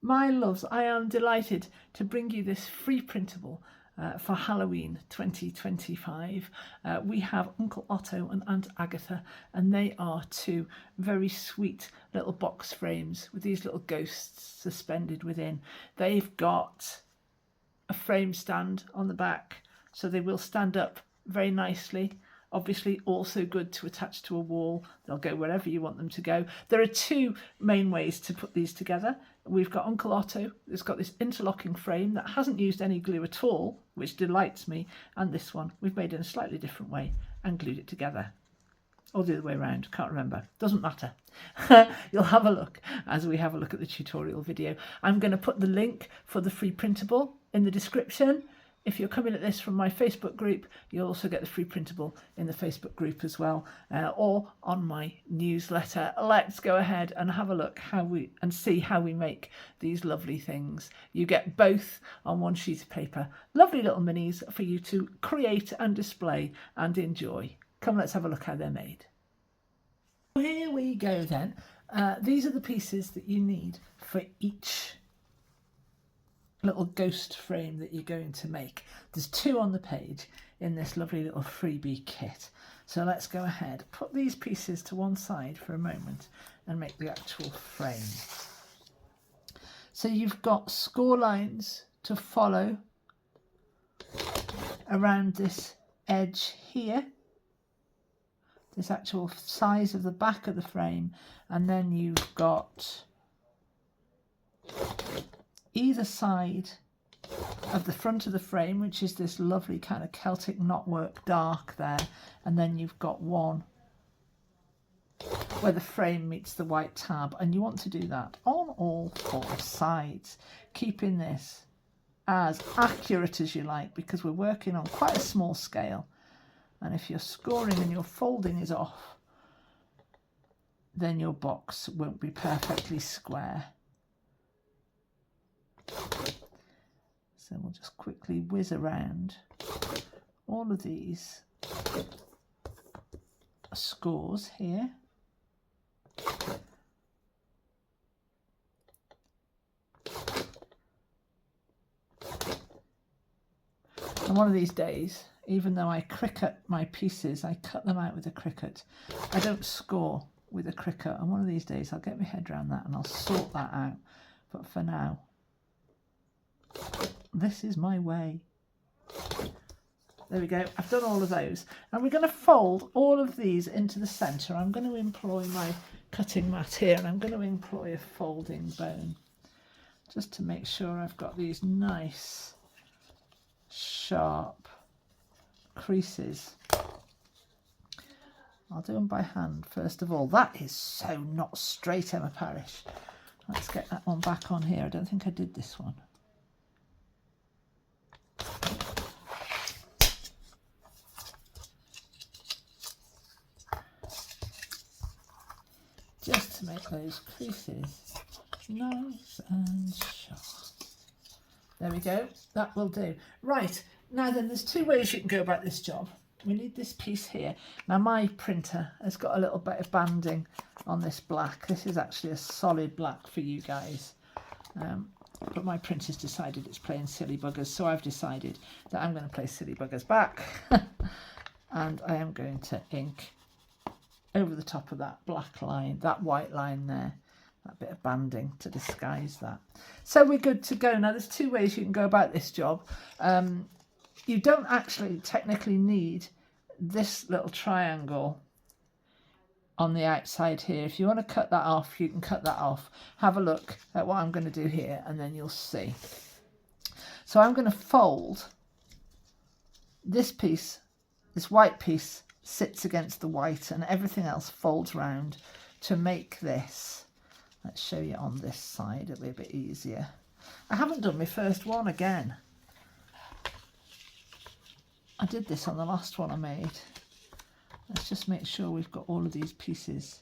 My loves, I am delighted to bring you this free printable for Halloween 2025. We have Uncle Otto and Aunt Agatha, and they are two very sweet little box frames with these little ghosts suspended within. They've got a frame stand on the back, so they will stand up very nicely. Obviously also good to attach to a wall. They'll go wherever you want them to go. There are two main ways to put these together. We've got Uncle Otto, that's got this interlocking frame that hasn't used any glue at all, which delights me, and this one we've made in a slightly different way and glued it together. Or the other way around, can't remember, doesn't matter. You'll have a look as we have a look at the tutorial video. I'm going to put the link for the free printable in the description. If you're coming at this from my Facebook group, you'll also get the free printable in the Facebook group as well, or on my newsletter. Let's go ahead and have a look and see how we make these lovely things. You get both on one sheet of paper. Lovely little minis for you to create and display and enjoy. Come, let's have a look how they're made. Here we go then. These are the pieces that you need for each little ghost frame that you're going to make. There's two on the page in this lovely little freebie kit. So let's go ahead, put these pieces to one side for a moment and make the actual frame. So you've got score lines to follow around this edge here, this actual size of the back of the frame, and then you've got either side of the front of the frame, which is this lovely kind of Celtic knotwork dark there, and then you've got one where the frame meets the white tab, and you want to do that on all four sides, keeping this as accurate as you like, because we're working on quite a small scale, and if you're scoring and your folding is off, then your box won't be perfectly square. So we'll just quickly whiz around all of these scores here. And one of these days, even though I Cricut my pieces, I cut them out with a Cricut. I don't score with a Cricut, and one of these days I'll get my head around that and I'll sort that out. But for now, this is my way. There we go. I've done all of those, and we're going to fold all of these into the centre. I'm going to employ my cutting mat here, and I'm going to employ a folding bone just to make sure I've got these nice sharp creases. I'll do them by hand first of all. That is so not straight, Emma Parish. Let's get that one back on here. I don't think I did this one. Just to make those creases nice and sharp. There we go, that will do. Right, now then, there's two ways you can go about this job. We need this piece here. Now my printer has got a little bit of banding on this black. This is actually a solid black for you guys. But my printer's decided it's playing silly buggers, so I've decided that I'm going to play silly buggers back. And I am going to ink over the top of that black line, that white line there, that bit of banding to disguise that. So we're good to go. Now there's two ways you can go about this job. You don't actually technically need this little triangle on the outside here. If you want to cut that off, you can cut that off. Have a look at what I'm going to do here and then you'll see. So I'm going to fold this piece, this white piece sits against the white and everything else folds round to make this. Let's show you on this side, it'll be a bit easier. I haven't done my first one again. I did this on the last one I made. Let's just make sure we've got all of these pieces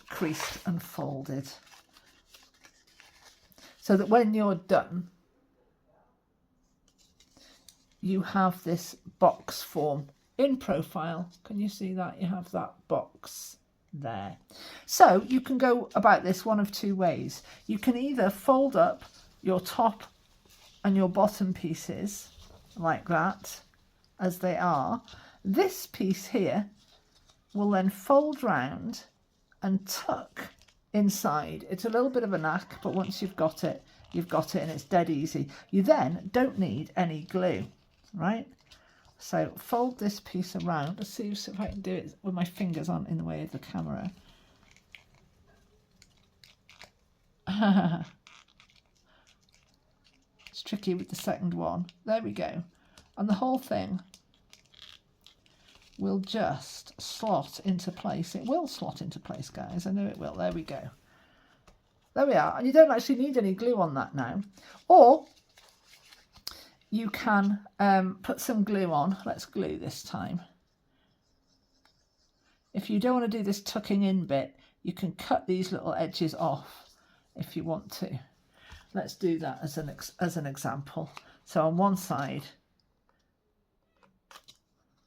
creased and folded, so that when you're done, you have this box form in profile. Can you see that? You have that box there. So you can go about this one of two ways. You can either fold up your top and your bottom pieces like that, as they are. This piece here will then fold round and tuck inside. It's a little bit of a knack, but once you've got it and it's dead easy. You then don't need any glue, right? So fold this piece around. Let's see if I can do it with my fingers on in the way of the camera. It's tricky with the second one. There we go. And the whole thing will just slot into place. It will slot into place, guys. I know it will. There we go. There we are. And you don't actually need any glue on that now. Or you can put some glue on. Let's glue this time. If you don't want to do this tucking in bit, you can cut these little edges off if you want to. Let's do that as an example. So on one side,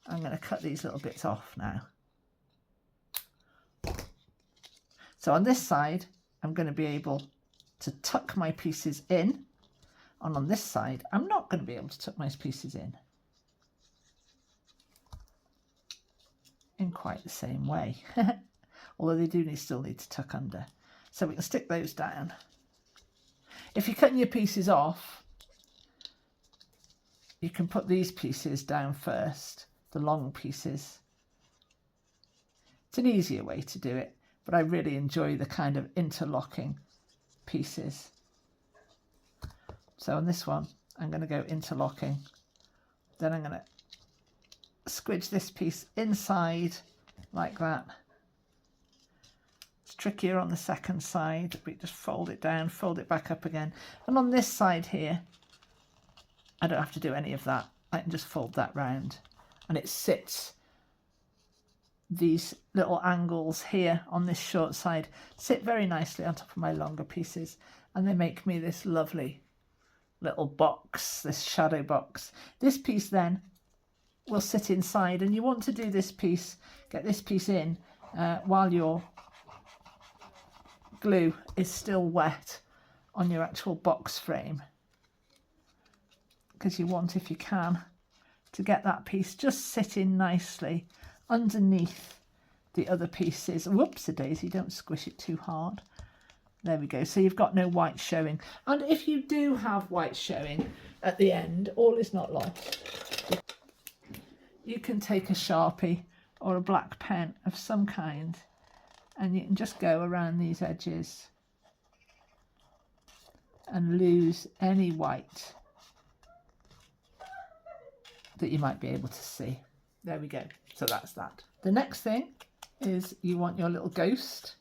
I'm going to cut these little bits off now. So on this side, I'm going to be able to tuck my pieces in. And on this side, I'm not going to be able to tuck my pieces in quite the same way. Although they do still need to tuck under. So we can stick those down. If you're cutting your pieces off, you can put these pieces down first, the long pieces. It's an easier way to do it, but I really enjoy the kind of interlocking pieces. So on this one, I'm going to go interlocking. Then I'm going to squidge this piece inside like that. It's trickier on the second side. We just fold it down, fold it back up again. And on this side here, I don't have to do any of that. I can just fold that round. And it sits, these little angles here on this short side, sit very nicely on top of my longer pieces. And they make me this lovely little box, this shadow box. This piece then will sit inside, and you want to do this piece, get this piece in while your glue is still wet on your actual box frame, because you want, if you can, to get that piece just sitting nicely underneath the other pieces. Whoops-a-daisy, don't squish it too hard. There we go. So you've got no white showing. And if you do have white showing at the end, all is not lost. You can take a Sharpie or a black pen of some kind, and you can just go around these edges and lose any white that you might be able to see. There we go. So that's that. The next thing is you want your little ghost.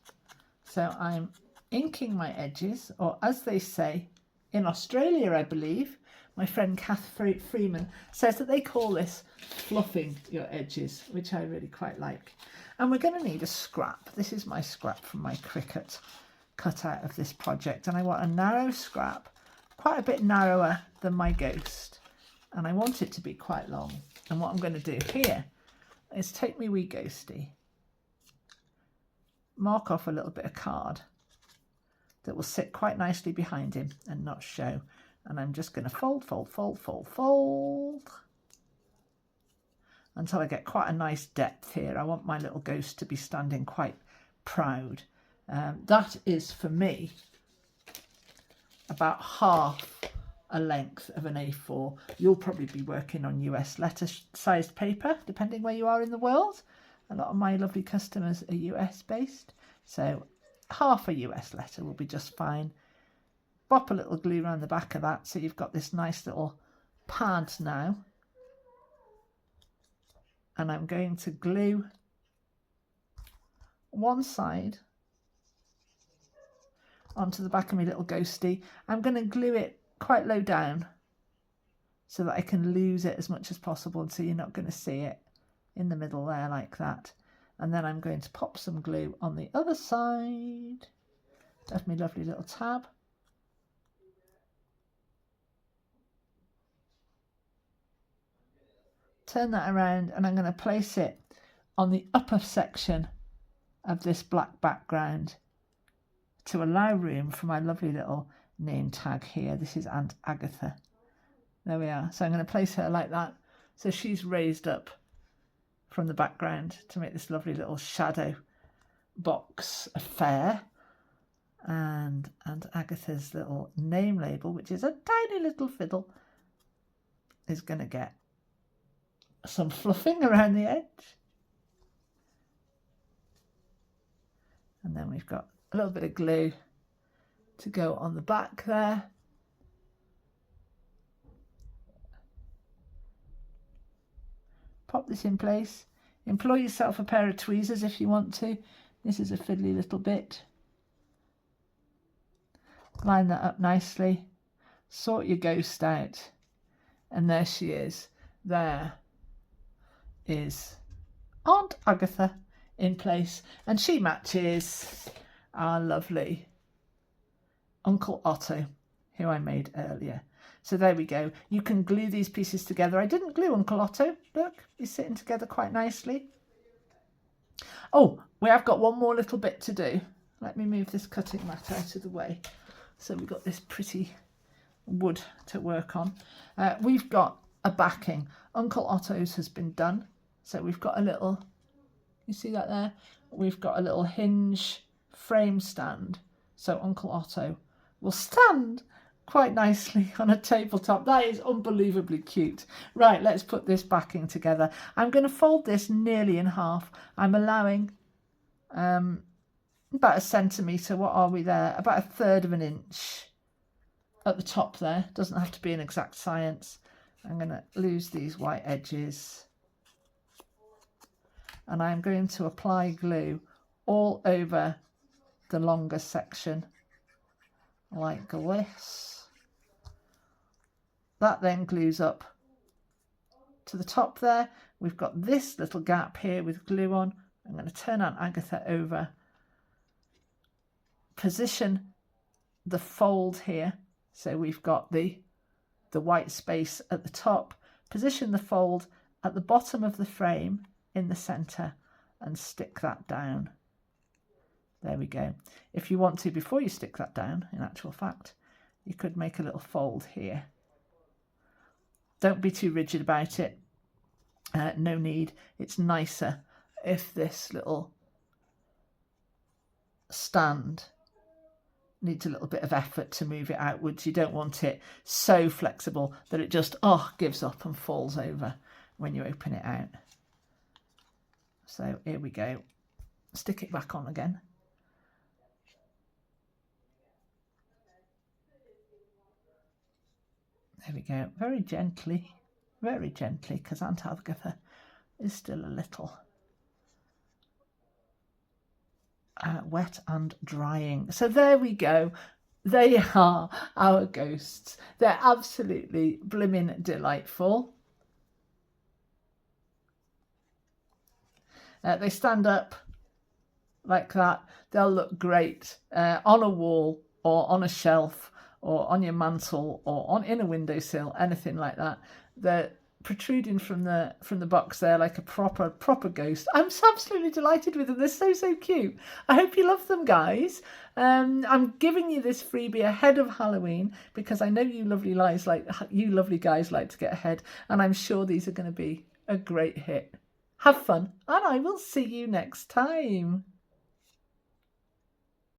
So I'm inking my edges, or as they say in Australia, I believe, my friend Kath Freeman says that they call this fluffing your edges, which I really quite like. And we're going to need a scrap. This is my scrap from my cricket cut out of this project. And I want a narrow scrap, quite a bit narrower than my ghost. And I want it to be quite long. And what I'm going to do here is take me wee ghosty, mark off a little bit of card that will sit quite nicely behind him and not show. And I'm just going to fold, fold, fold, fold, fold until I get quite a nice depth here. I want my little ghost to be standing quite proud. That is, for me, about half a length of an A4. You'll probably be working on US letter-sized paper, depending where you are in the world. A lot of my lovely customers are US based, so half a US letter will be just fine. Bop a little glue around the back of that, so you've got this nice little pad now. And I'm going to glue one side onto the back of my little ghosty. I'm going to glue it quite low down so that I can lose it as much as possible, and so you're not going to see it in the middle there like that. And then I'm going to pop some glue on the other side of my lovely little tab. Turn that around, and I'm going to place it on the upper section of this black background to allow room for my lovely little name tag here. This is Aunt Agatha. There we are. So I'm going to place her like that. So she's raised up from the background to make this lovely little shadow box affair. And Aunt Agatha's little name label, which is a tiny little fiddle, is going to get some fluffing around the edge. And then we've got a little bit of glue to go on the back there. Pop this in place. Employ yourself a pair of tweezers if you want to. This is a fiddly little bit. Line that up nicely. Sort your ghost out. And there she is. There is Aunt Agatha in place. And she matches our lovely Uncle Otto, who I made earlier. So there we go. You can glue these pieces together. I didn't glue Uncle Otto. Look, he's sitting together quite nicely. Oh, we have got one more little bit to do. Let me move this cutting mat out of the way. So we've got this pretty wood to work on. We've got a backing. Uncle Otto's has been done. So we've got a little, you see that there? We've got a little hinge frame stand. So Uncle Otto will stand quite nicely on a tabletop. That is unbelievably cute. Right, let's put this backing together. I'm going to fold this nearly in half. I'm allowing about a centimetre. What are we there? About 1/3 of an inch at the top there. Doesn't have to be an exact science. I'm going to lose these white edges. And I'm going to apply glue all over the longer section like this. That then glues up to the top there. We've got this little gap here with glue on. I'm going to turn Aunt Agatha over. Position the fold here. So we've got the white space at the top. Position the fold at the bottom of the frame in the centre and stick that down. There we go. If you want to, before you stick that down, in actual fact, you could make a little fold here. Don't be too rigid about it. No need. It's nicer if this little stand needs a little bit of effort to move it outwards. You don't want it so flexible that it just gives up and falls over when you open it out. So here we go. Stick it back on again. There we go, very gently, because Aunt Agatha is still a little wet and drying. So there we go. They are our ghosts. They're absolutely blimmin' delightful. They stand up like that. They'll look great on a wall or on a shelf, or on your mantle, or in a windowsill, anything like that. They're protruding from the box there like a proper ghost. I'm absolutely delighted with them. They're so cute. I hope you love them, guys. I'm giving you this freebie ahead of Halloween because I know you lovely guys like to get ahead, and I'm sure these are going to be a great hit. Have fun, and I will see you next time.